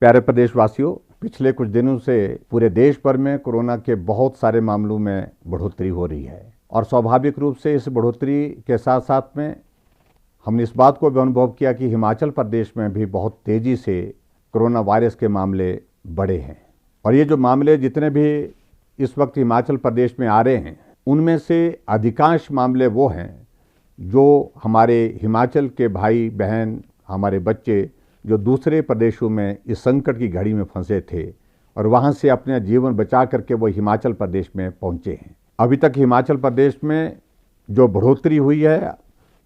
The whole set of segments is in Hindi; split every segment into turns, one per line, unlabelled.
प्यारे प्रदेशवासियों, पिछले कुछ दिनों से पूरे देश भर में कोरोना के बहुत सारे मामलों में बढ़ोतरी हो रही है और स्वाभाविक रूप से इस बढ़ोतरी के साथ साथ में हमने इस बात को भी अनुभव किया कि हिमाचल प्रदेश में भी बहुत तेज़ी से कोरोना वायरस के मामले बढ़े हैं। और ये जो मामले जितने भी इस वक्त हिमाचल प्रदेश में आ रहे हैं, उनमें से अधिकांश मामले वो हैं जो हमारे हिमाचल के भाई बहन, हमारे बच्चे जो दूसरे प्रदेशों में इस संकट की घड़ी में फंसे थे और वहाँ से अपना जीवन बचा करके वो हिमाचल प्रदेश में पहुँचे हैं। अभी तक हिमाचल प्रदेश में जो बढ़ोतरी हुई है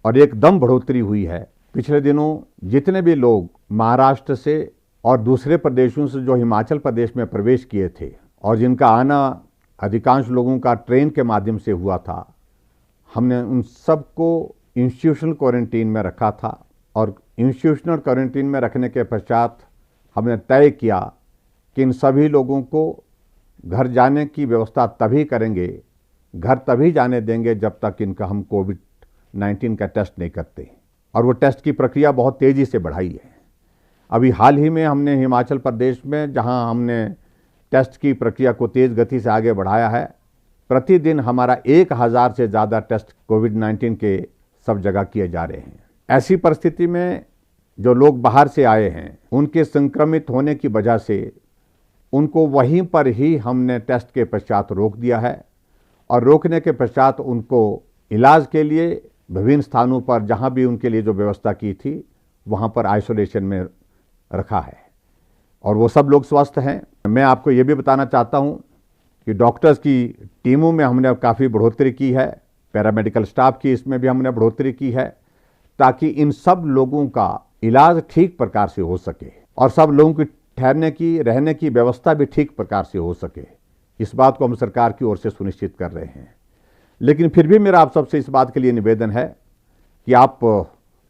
और एकदम बढ़ोतरी हुई है, पिछले दिनों जितने भी लोग महाराष्ट्र से और दूसरे प्रदेशों से जो हिमाचल प्रदेश में प्रवेश किए थे और जिनका आना अधिकांश लोगों का ट्रेन के माध्यम से हुआ था, हमने उन सबको इंस्टीट्यूशनल क्वारंटीन में रखा था और इंस्टीट्यूशनल क्वारंटीन में रखने के पश्चात हमने तय किया कि इन सभी लोगों को घर जाने की व्यवस्था तभी करेंगे, घर तभी जाने देंगे जब तक इनका हम कोविड-19 का टेस्ट नहीं करते। और वो टेस्ट की प्रक्रिया बहुत तेज़ी से बढ़ाई है। अभी हाल ही में हमने हिमाचल प्रदेश में जहां हमने टेस्ट की प्रक्रिया को तेज़ गति से आगे बढ़ाया है, प्रतिदिन हमारा 1000 से ज़्यादा टेस्ट कोविड-19 के सब जगह किए जा रहे हैं। ऐसी परिस्थिति में जो लोग बाहर से आए हैं, उनके संक्रमित होने की वजह से उनको वहीं पर ही हमने टेस्ट के पश्चात रोक दिया है और रोकने के पश्चात उनको इलाज के लिए विभिन्न स्थानों पर जहां भी उनके लिए जो व्यवस्था की थी वहां पर आइसोलेशन में रखा है और वो सब लोग स्वस्थ हैं। मैं आपको ये भी बताना चाहता हूं कि डॉक्टर्स की टीमों में हमने काफ़ी बढ़ोतरी की है, पैरामेडिकल स्टाफ की इसमें भी हमने बढ़ोतरी की है ताकि इन सब लोगों का इलाज ठीक प्रकार से हो सके और सब लोगों की ठहरने की, रहने की व्यवस्था भी ठीक प्रकार से हो सके। इस बात को हम सरकार की ओर से सुनिश्चित कर रहे हैं। लेकिन फिर भी मेरा आप सबसे इस बात के लिए निवेदन है कि आप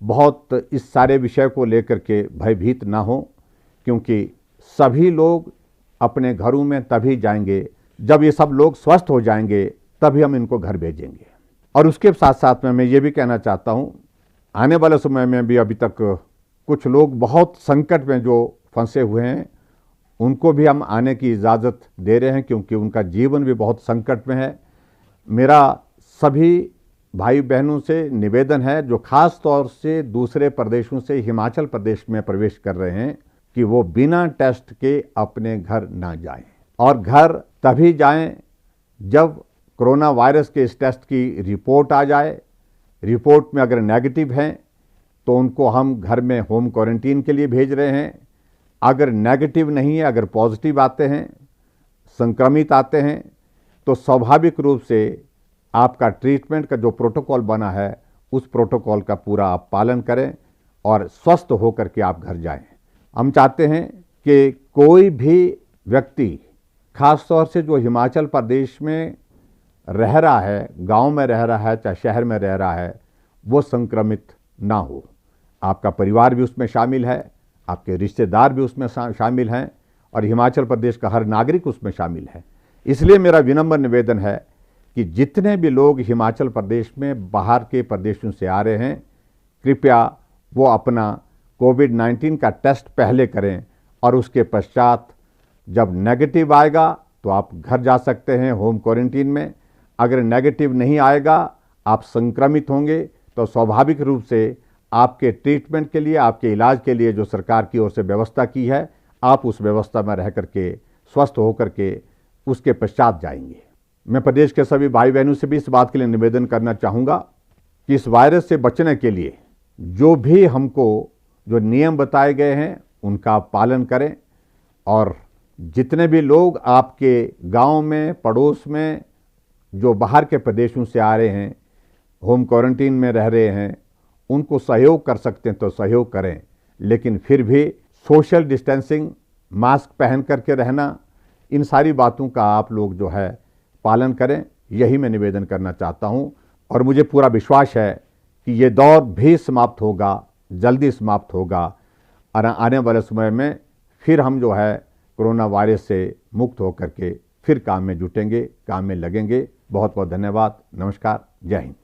बहुत इस सारे विषय को लेकर के भयभीत ना हो, क्योंकि सभी लोग अपने घरों में तभी जाएंगे जब ये सब लोग स्वस्थ हो जाएंगे, तभी हम इनको घर भेजेंगे। और उसके साथ साथ में मैं ये भी कहना चाहता हूँ, आने वाले समय में भी अभी तक कुछ लोग बहुत संकट में जो फंसे हुए हैं, उनको भी हम आने की इजाज़त दे रहे हैं, क्योंकि उनका जीवन भी बहुत संकट में है। मेरा सभी भाई बहनों से निवेदन है जो खास तौर से दूसरे प्रदेशों से हिमाचल प्रदेश में प्रवेश कर रहे हैं कि वो बिना टेस्ट के अपने घर ना जाएं और घर तभी जाएं जब कोरोना वायरस के इस टेस्ट की रिपोर्ट आ जाए। रिपोर्ट में अगर नेगेटिव हैं तो उनको हम घर में होम क्वारंटीन के लिए भेज रहे हैं। अगर नेगेटिव नहीं है, अगर पॉजिटिव आते हैं, संक्रमित आते हैं, तो स्वाभाविक रूप से आपका ट्रीटमेंट का जो प्रोटोकॉल बना है उस प्रोटोकॉल का पूरा आप पालन करें और स्वस्थ होकर के आप घर जाएं। हम चाहते हैं कि कोई भी व्यक्ति, खास तौर से जो हिमाचल प्रदेश में रह रहा है, गांव में रह रहा है, चाहे शहर में रह रहा है, वो संक्रमित ना हो। आपका परिवार भी उसमें शामिल है, आपके रिश्तेदार भी उसमें शामिल हैं और हिमाचल प्रदेश का हर नागरिक उसमें शामिल है। इसलिए मेरा विनम्र निवेदन है कि जितने भी लोग हिमाचल प्रदेश में बाहर के प्रदेशों से आ रहे हैं, कृपया वो अपना कोविड-19 का टेस्ट पहले करें और उसके पश्चात जब नेगेटिव आएगा तो आप घर जा सकते हैं होम क्वारंटीन में। अगर नेगेटिव नहीं आएगा, आप संक्रमित होंगे, तो स्वाभाविक रूप से आपके ट्रीटमेंट के लिए, आपके इलाज के लिए जो सरकार की ओर से व्यवस्था की है, आप उस व्यवस्था में रह करके स्वस्थ होकर के उसके पश्चात जाएंगे। मैं प्रदेश के सभी भाई बहनों से भी इस बात के लिए निवेदन करना चाहूँगा कि इस वायरस से बचने के लिए जो भी हमको जो नियम बताए गए हैं उनका आप पालन करें और जितने भी लोग आपके गांव में, पड़ोस में जो बाहर के प्रदेशों से आ रहे हैं, होम क्वारंटीन में रह रहे हैं, उनको सहयोग कर सकते हैं तो सहयोग करें। लेकिन फिर भी सोशल डिस्टेंसिंग, मास्क पहन करके रहना, इन सारी बातों का आप लोग जो है पालन करें, यही मैं निवेदन करना चाहता हूं। और मुझे पूरा विश्वास है कि ये दौर भी समाप्त होगा, जल्दी समाप्त होगा और आने वाले समय में फिर हम जो है कोरोना वायरस से मुक्त होकर के फिर काम में जुटेंगे, काम में लगेंगे। बहुत बहुत धन्यवाद। नमस्कार। जय हिंद।